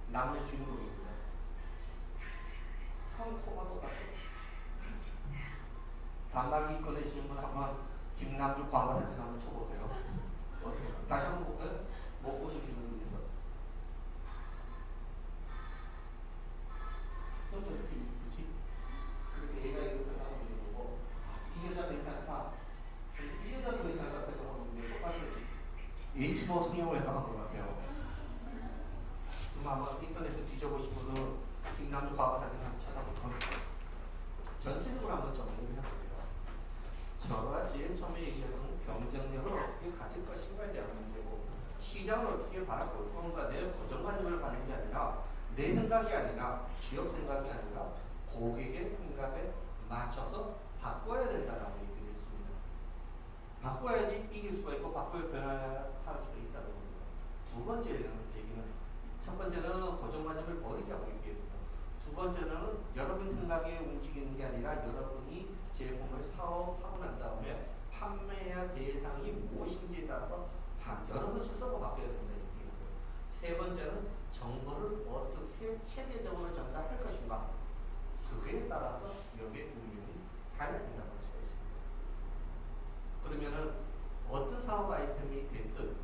남녀 주인공입니다. 코가 똑같아요. 단말기 꺼내시는 분 한번 김남주 광고 사진 한번 쳐보세요. 어떻게 다시 한번 볼까요? 못 보신 분을 위해서. 어떻게 이렇게 이쁘지? 그렇게 얘가 이렇게 생각하고 있는 거고 이 여자 괜찮다. 이 여자도 괜찮다 생각하고 있는데 똑같은 H모 성형을 해당한 것 같아요. 그럼 아마 인터넷에 뒤져보신 분은 김남주 과거 사진 한번 찾아볼 겁니다. 전체적으로 한번 정리를 해볼게요. 저가 제일 처음에 얘기했던 경쟁력을 어떻게 가질 것인가에 대한 문제고 시장을 어떻게 바라볼 건가 내 고정관념을 가는 게 아니라 내 생각이 아니라 기업 생각이 아니라 고객의 생각에 맞춰서 바꿔야 된다라고 얘기를 했습니다. 바꿔야지 이길 수가 있고 바꿔야 변화할 수가 있다는 겁니다. 두 번째 얘기는 첫 번째는 고정관념을 버리자고 얘기했고요. 두 번째는 여러분 생각에 움직이는 게 아니라 여러분이 제품을 사업하고 난 다음에 판매해야 대상이 무엇인지에 따라서 여러분 스스로 바뀌어야 된다는 얘기고요. 세 번째는 정보를 어떻게 체계적으로 전달할 것인가 그거에 따라서 여기에 운용이 달라진다고 할 수가 있습니다. 그러면은 어떤 사업 아이템이 됐든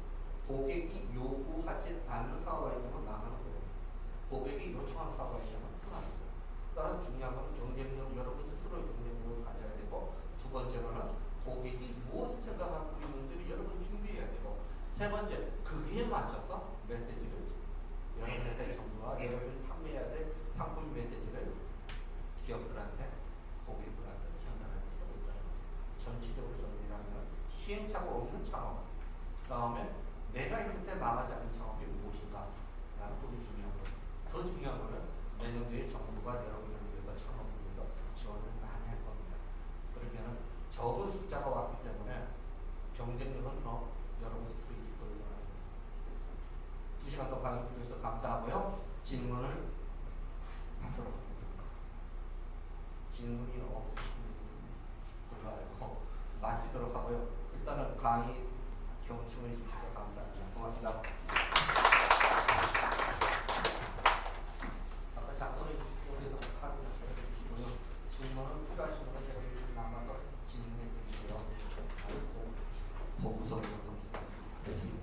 고객이 요구하지 않는 사업 아이템은 나가는 거예요. 고객이 요청하는 사업 아이템은 하나는 거예요. 따라서 중요한 건 경쟁력, 여러분 스스로 경쟁력을 가져야 되고 두 번째로는 고객이 무엇을 생각하고 있는지를 여러분 준비해야 되고 세 번째, 그에 맞춰서 메시지를 여러분 회사의 정보와 여러분이 판매해야 될 상품 메시지를 기업들한테 고객들한테 전달하는 필요가 있다는 거죠. 전체적으로 정리를 하면 시행착오 없는 창업 그 다음에 내가 있을 때 망하지 않는 창업이 무엇인가 라는 것이 중요한 거예요. 더 중요한 거는 내년도에 정부가 여러분을 위해서 창업을 위해서 지원을 많이 할 겁니다. 그러면 적은 숫자가 왔기 때문에 경쟁력은 더 여러분 스스로 있을 거라고 생각합니다. 2시간 동안 강의 들어주셔서 감사하고요. 질문을 하도록 하겠습니다. 질문이 없으신 걸로 알고 마치도록 하고요. 일단은 강의 경청해 주셔서 감사합니다. 고맙습니다. 아까 작성해 주시고 그래서 카드 작성해 주시고요. 질문은 필요하신 분은 제가 여기 남아서 질문해 드릴게요. 보고서 정도 드리겠습니다.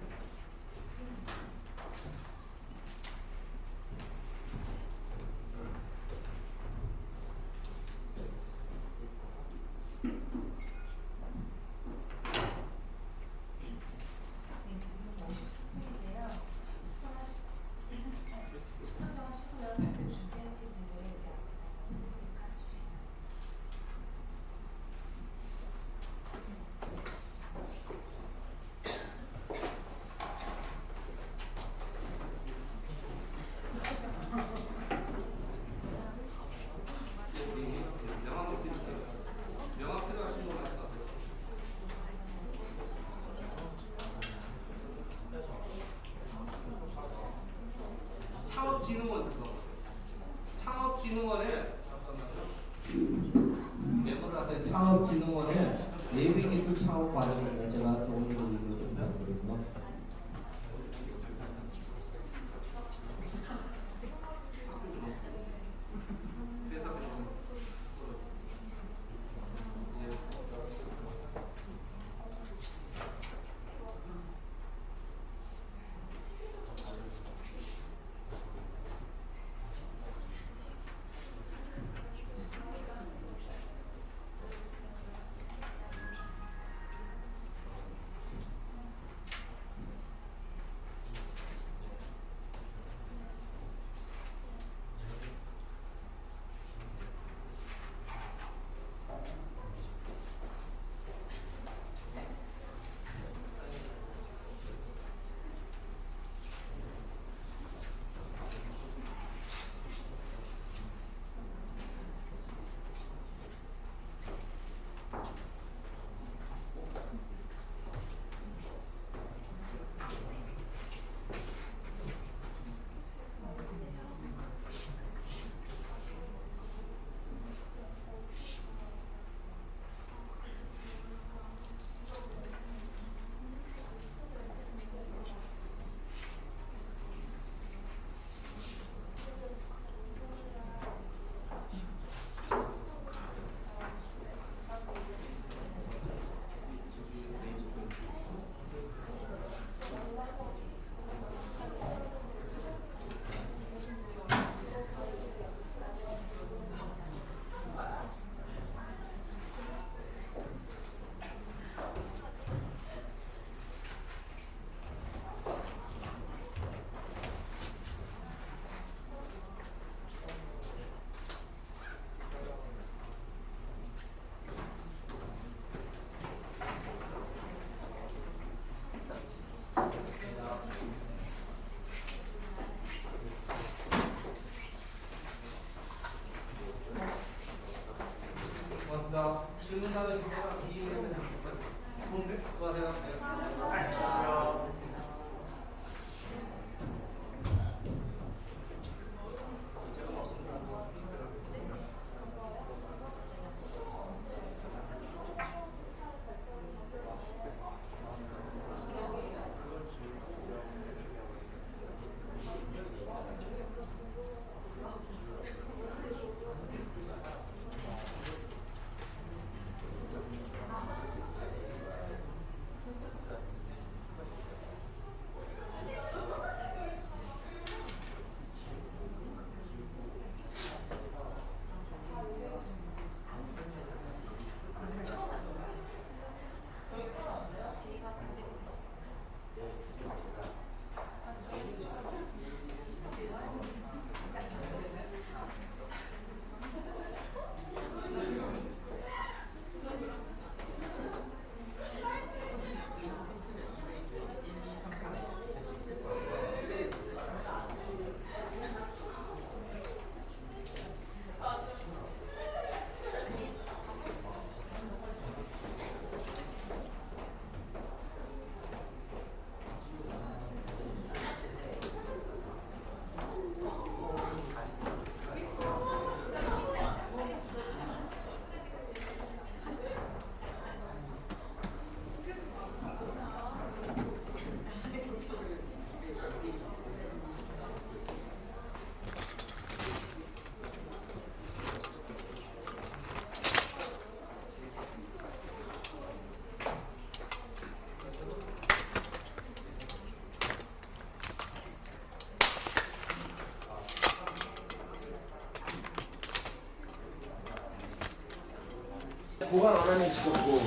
보관 안 하니 지금 뭐.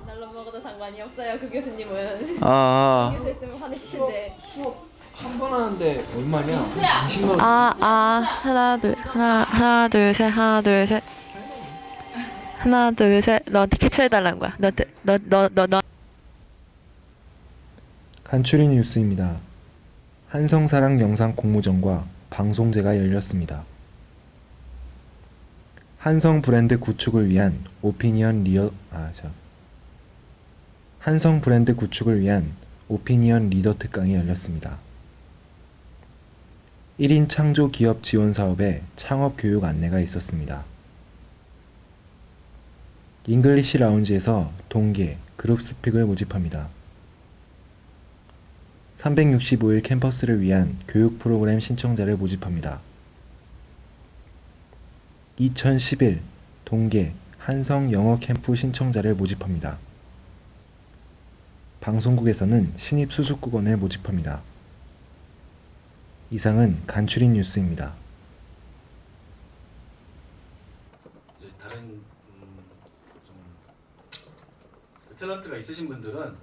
날로 먹어도 상관이 없어요. 그 교수님은 교수 있으면 화내실 텐데. 수업 한 번 하는데 얼마냐? 20만 원. 하나 둘 셋 하나 둘 셋 너한테 캐치해달라는 거야. 너 간추린 뉴스입니다. 한성사랑 영상 공모전과 방송제가 열렸습니다. 한성 브랜드 구축을 위한 한성 브랜드 구축을 위한 오피니언 리더 특강이 열렸습니다. 1인 창조 기업 지원 사업에 창업 교육 안내가 있었습니다. 잉글리시 라운지에서 동계, 그룹 스픽을 모집합니다. 365일 캠퍼스를 위한 교육 프로그램 신청자를 모집합니다. 2011 동계 한성 영어 캠프 신청자를 모집합니다. 방송국에서는 신입 수습국원을 모집합니다. 이상은 간추린 뉴스입니다. 이제 다른 좀 탤런트가 있으신 분들은